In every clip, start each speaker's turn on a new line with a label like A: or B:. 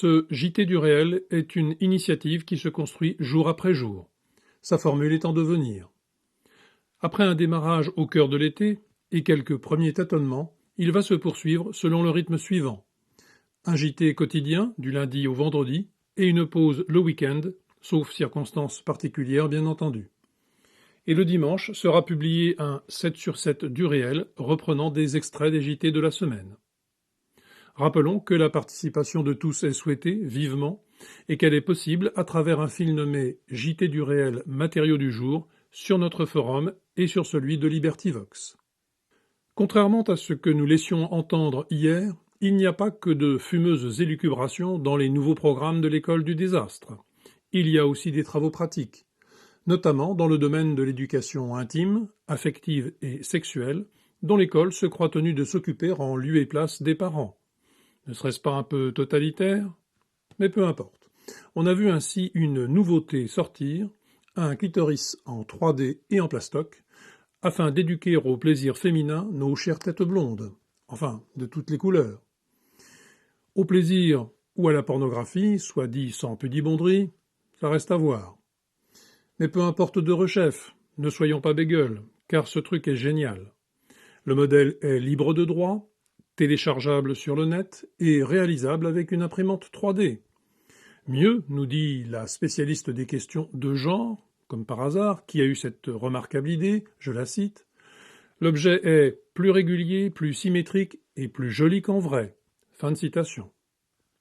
A: Ce JT du réel est une initiative qui se construit jour après jour. Sa formule est en devenir. Après un démarrage au cœur de l'été et quelques premiers tâtonnements, il va se poursuivre selon le rythme suivant. Un JT quotidien du lundi au vendredi et une pause le week-end, sauf circonstances particulières bien entendu. Et le dimanche sera publié un 7 sur 7 du réel reprenant des extraits des JT de la semaine. Rappelons que la participation de tous est souhaitée vivement et qu'elle est possible à travers un fil nommé JT du réel matériaux du jour sur notre forum et sur celui de Libertyvox. Contrairement à ce que nous laissions entendre hier, il n'y a pas que de fumeuses élucubrations dans les nouveaux programmes de l'école du désastre. Il y a aussi des travaux pratiques, notamment dans le domaine de l'éducation intime, affective et sexuelle, dont l'école se croit tenue de s'occuper en lieu et place des parents. Ne serait-ce pas un peu totalitaire? Mais peu importe. On a vu ainsi une nouveauté sortir, un clitoris en 3D et en plastoc, afin d'éduquer au plaisir féminin nos chères têtes blondes, enfin, de toutes les couleurs. Au plaisir ou à la pornographie, soit dit sans pudibonderie, ça reste à voir. Mais peu importe de rechef, ne soyons pas bégueules, car ce truc est génial. Le modèle est libre de droit, téléchargeable sur le net et réalisable avec une imprimante 3D. Mieux, nous dit la spécialiste des questions de genre, comme par hasard, qui a eu cette remarquable idée, je la cite, « L'objet est plus régulier, plus symétrique et plus joli qu'en vrai. » Fin de citation.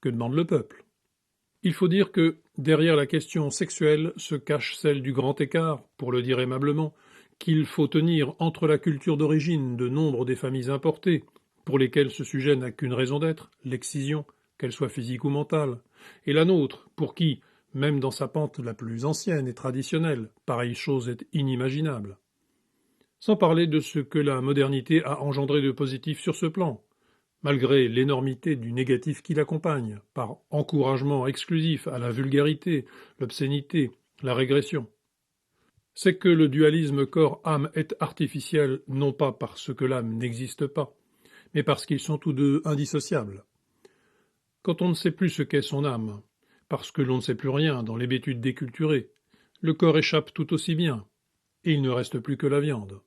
A: Que demande le peuple? Il faut dire que, derrière la question sexuelle, se cache celle du grand écart, pour le dire aimablement, qu'il faut tenir entre la culture d'origine de nombre des familles importées, pour lesquelles ce sujet n'a qu'une raison d'être, l'excision, qu'elle soit physique ou mentale, et la nôtre, pour qui, même dans sa pente la plus ancienne et traditionnelle, pareille chose est inimaginable. Sans parler de ce que la modernité a engendré de positif sur ce plan, malgré l'énormité du négatif qui l'accompagne, par encouragement exclusif à la vulgarité, l'obscénité, la régression. C'est que le dualisme corps-âme est artificiel, non pas parce que l'âme n'existe pas, mais parce qu'ils sont tous deux indissociables. Quand on ne sait plus ce qu'est son âme, parce que l'on ne sait plus rien dans l'hébétude déculturée, le corps échappe tout aussi bien, et il ne reste plus que la viande.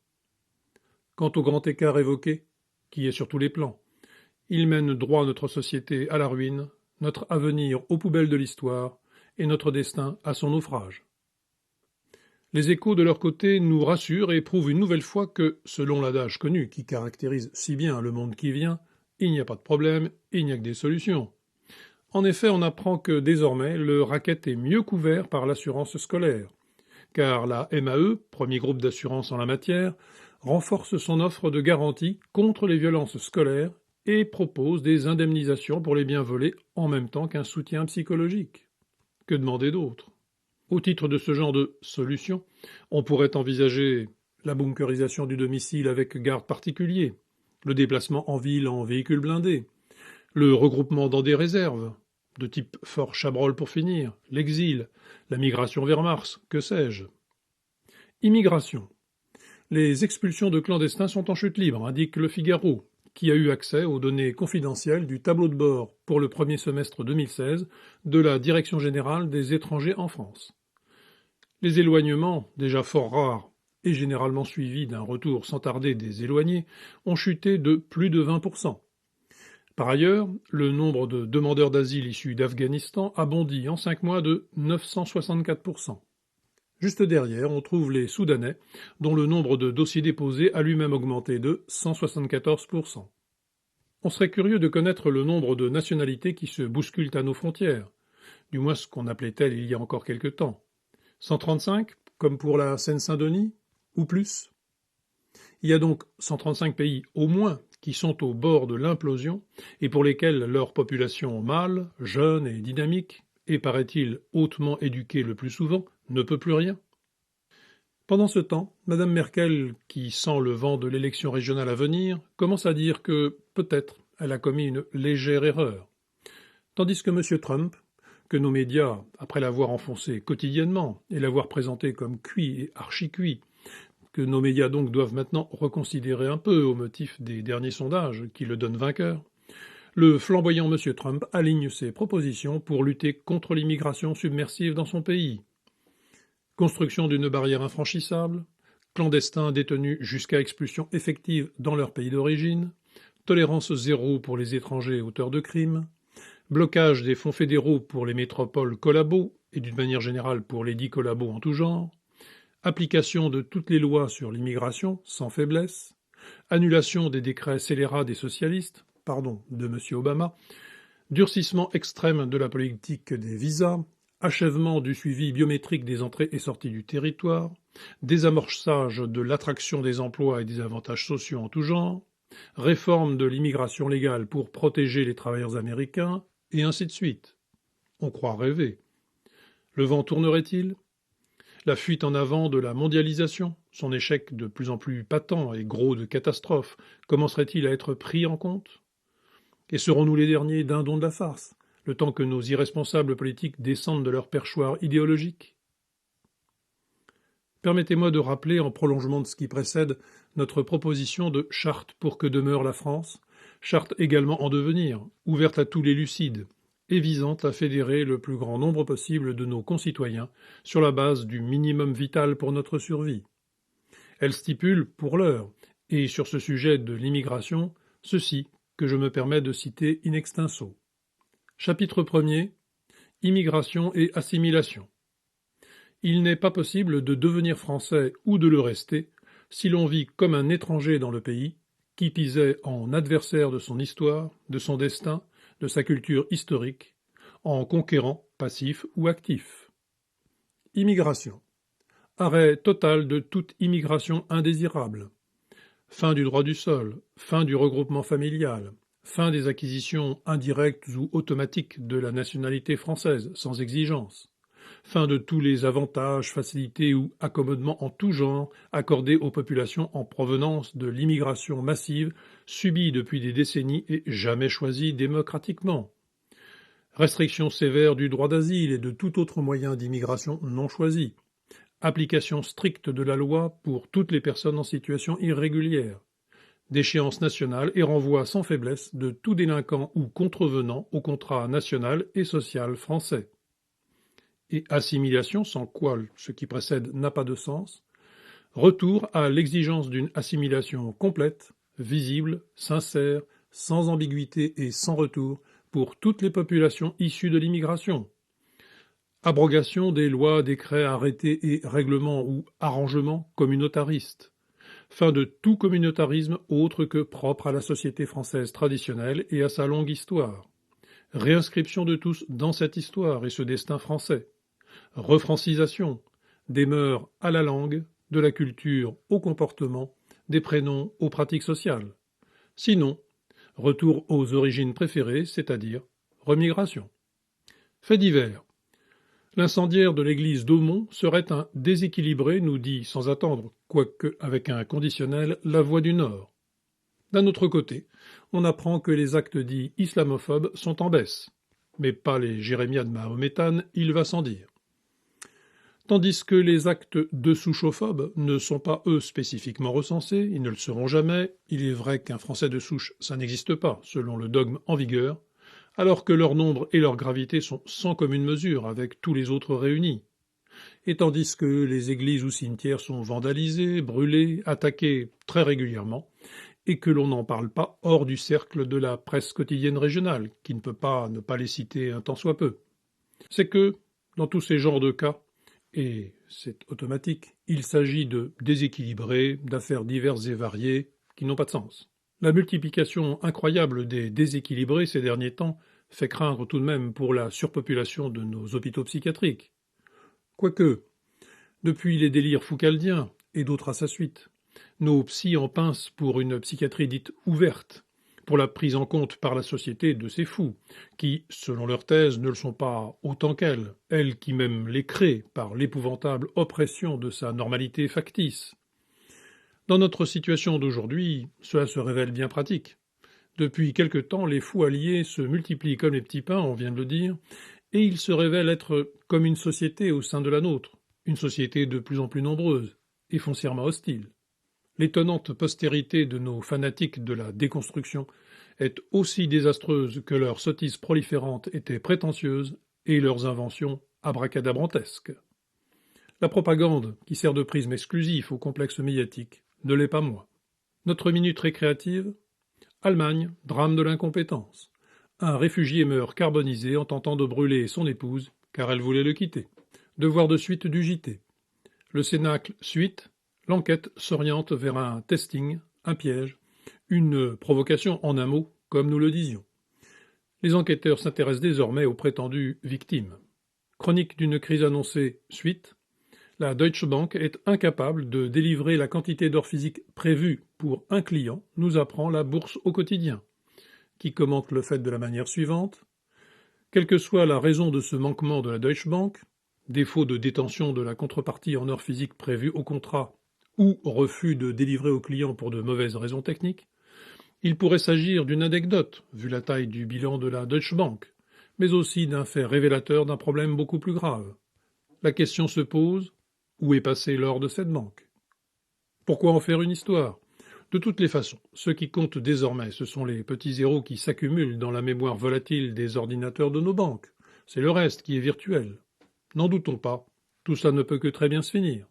A: Quant au grand écart évoqué, qui est sur tous les plans, il mène droit notre société à la ruine, notre avenir aux poubelles de l'histoire, et notre destin à son naufrage. Les Échos, de leur côté, nous rassurent et prouvent une nouvelle fois que, selon l'adage connu qui caractérise si bien le monde qui vient, il n'y a pas de problème, il n'y a que des solutions. En effet, on apprend que désormais, le racket est mieux couvert par l'assurance scolaire, car la MAE, premier groupe d'assurance en la matière, renforce son offre de garantie contre les violences scolaires et propose des indemnisations pour les biens volés en même temps qu'un soutien psychologique. Que demander d'autre? Au titre de ce genre de solution, on pourrait envisager la bunkerisation du domicile avec garde particulier, le déplacement en ville en véhicule blindé, le regroupement dans des réserves, de type Fort Chabrol pour finir, l'exil, la migration vers Mars, que sais-je. Immigration. Les expulsions de clandestins sont en chute libre, indique Le Figaro, qui a eu accès aux données confidentielles du tableau de bord pour le premier semestre 2016 de la Direction générale des étrangers en France. Les éloignements, déjà fort rares et généralement suivis d'un retour sans tarder des éloignés, ont chuté de plus de 20%. Par ailleurs, le nombre de demandeurs d'asile issus d'Afghanistan a bondi en 5 mois de 964%. Juste derrière, on trouve les Soudanais, dont le nombre de dossiers déposés a lui-même augmenté de 174%. On serait curieux de connaître le nombre de nationalités qui se bousculent à nos frontières, du moins ce qu'on appelait telles il y a encore quelque temps. 135, comme pour la Seine-Saint-Denis, ou plus? Il y a donc 135 pays au moins qui sont au bord de l'implosion et pour lesquels leur population mâle, jeune et dynamique, et paraît-il hautement éduquée le plus souvent, ne peut plus rien. Pendant ce temps, Mme Merkel, qui sent le vent de l'élection régionale à venir, commence à dire que, peut-être, elle a commis une légère erreur. Tandis que M. Trump, que nos médias, après l'avoir enfoncé quotidiennement et l'avoir présenté comme cuit et archi-cuit, que nos médias donc doivent maintenant reconsidérer un peu au motif des derniers sondages qui le donnent vainqueur, le flamboyant M. Trump aligne ses propositions pour lutter contre l'immigration submersive dans son pays. Construction d'une barrière infranchissable, clandestins détenus jusqu'à expulsion effective dans leur pays d'origine, tolérance zéro pour les étrangers auteurs de crimes, blocage des fonds fédéraux pour les métropoles collabos et d'une manière générale pour les dits collabos en tout genre, application de toutes les lois sur l'immigration sans faiblesse, annulation des décrets scélérats des socialistes, de M. Obama, durcissement extrême de la politique des visas, achèvement du suivi biométrique des entrées et sorties du territoire, désamorçage de l'attraction des emplois et des avantages sociaux en tout genre, réforme de l'immigration légale pour protéger les travailleurs américains, et ainsi de suite. On croit rêver. Le vent tournerait-il ? La fuite en avant de la mondialisation, son échec de plus en plus patent et gros de catastrophes, commencerait-il à être pris en compte ? Et serons-nous les derniers dindons de la farce, le temps que nos irresponsables politiques descendent de leur perchoir idéologique ? Permettez-moi de rappeler, en prolongement de ce qui précède, notre proposition de charte pour que demeure la France, charte également en devenir, ouverte à tous les lucides, et visant à fédérer le plus grand nombre possible de nos concitoyens sur la base du minimum vital pour notre survie. Elle stipule, pour l'heure, et sur ce sujet de l'immigration, ceci que je me permets de citer in extenso. Chapitre 1er. Immigration et assimilation. Il n'est pas possible de devenir français ou de le rester si l'on vit comme un étranger dans le pays, qui pisait en adversaire de son histoire, de son destin, de sa culture historique, en conquérant, passif ou actif. Immigration. Arrêt total de toute immigration indésirable. Fin du droit du sol, fin du regroupement familial, fin des acquisitions indirectes ou automatiques de la nationalité française, sans exigence. Fin de tous les avantages, facilités ou accommodements en tout genre accordés aux populations en provenance de l'immigration massive subie depuis des décennies et jamais choisie démocratiquement. Restriction sévère du droit d'asile et de tout autre moyen d'immigration non choisi. Application stricte de la loi pour toutes les personnes en situation irrégulière. Déchéance nationale et renvoi sans faiblesse de tout délinquant ou contrevenant au contrat national et social français. Et assimilation, sans quoi ce qui précède n'a pas de sens, retour à l'exigence d'une assimilation complète, visible, sincère, sans ambiguïté et sans retour pour toutes les populations issues de l'immigration. Abrogation des lois, décrets, arrêtés et règlements ou arrangements communautaristes. Fin de tout communautarisme autre que propre à la société française traditionnelle et à sa longue histoire. Réinscription de tous dans cette histoire et ce destin français. Refrancisation, des mœurs à la langue, de la culture au comportement, des prénoms aux pratiques sociales. Sinon, retour aux origines préférées, c'est-à-dire remigration. Fait divers. L'incendiaire de l'église d'Aumont serait un déséquilibré, nous dit sans attendre, quoique avec un conditionnel, la Voix du Nord. D'un autre côté, on apprend que les actes dits islamophobes sont en baisse, mais pas les jérémiades mahométanes, il va sans dire. Tandis que les actes de souchophobes ne sont pas, eux, spécifiquement recensés, ils ne le seront jamais, il est vrai qu'un Français de souche, ça n'existe pas, selon le dogme en vigueur, alors que leur nombre et leur gravité sont sans commune mesure avec tous les autres réunis. Et tandis que les églises ou cimetières sont vandalisés, brûlés, attaqués très régulièrement, et que l'on n'en parle pas hors du cercle de la presse quotidienne régionale, qui ne peut pas ne pas les citer un tant soit peu. C'est que, dans tous ces genres de cas, et c'est automatique, il s'agit de déséquilibrés, d'affaires diverses et variées, qui n'ont pas de sens. La multiplication incroyable des déséquilibrés ces derniers temps fait craindre tout de même pour la surpopulation de nos hôpitaux psychiatriques. Quoique, depuis les délires foucaldiens, et d'autres à sa suite, nos psys en pincent pour une psychiatrie dite ouverte, pour la prise en compte par la société de ces fous, qui, selon leur thèse, ne le sont pas autant qu'elle, elle qui même les crée par l'épouvantable oppression de sa normalité factice. Dans notre situation d'aujourd'hui, cela se révèle bien pratique. Depuis quelque temps, les fous alliés se multiplient comme les petits pains, on vient de le dire, et ils se révèlent être comme une société au sein de la nôtre, une société de plus en plus nombreuse et foncièrement hostile. L'étonnante postérité de nos fanatiques de la déconstruction est aussi désastreuse que leurs sottises proliférantes étaient prétentieuses et leurs inventions abracadabrantesques. La propagande, qui sert de prisme exclusif au complexe médiatique, ne l'est pas moins. Notre minute récréative? Allemagne, drame de l'incompétence. Un réfugié meurt carbonisé en tentant de brûler son épouse, car elle voulait le quitter. Devoir de suite du JT. Le Cénacle suite, l'enquête s'oriente vers un testing, un piège, une provocation en un mot, comme nous le disions. Les enquêteurs s'intéressent désormais aux prétendues victimes. Chronique d'une crise annoncée suite. La Deutsche Bank est incapable de délivrer la quantité d'or physique prévue pour un client, nous apprend la Bourse au quotidien, qui commente le fait de la manière suivante. Quelle que soit la raison de ce manquement de la Deutsche Bank, défaut de détention de la contrepartie en or physique prévue au contrat ou refus de délivrer au client pour de mauvaises raisons techniques, il pourrait s'agir d'une anecdote, vu la taille du bilan de la Deutsche Bank, mais aussi d'un fait révélateur d'un problème beaucoup plus grave. La question se pose, où est passé l'or de cette banque? Pourquoi en faire une histoire? De toutes les façons, ce qui compte désormais, ce sont les petits zéros qui s'accumulent dans la mémoire volatile des ordinateurs de nos banques. C'est le reste qui est virtuel. N'en doutons pas, tout ça ne peut que très bien se finir.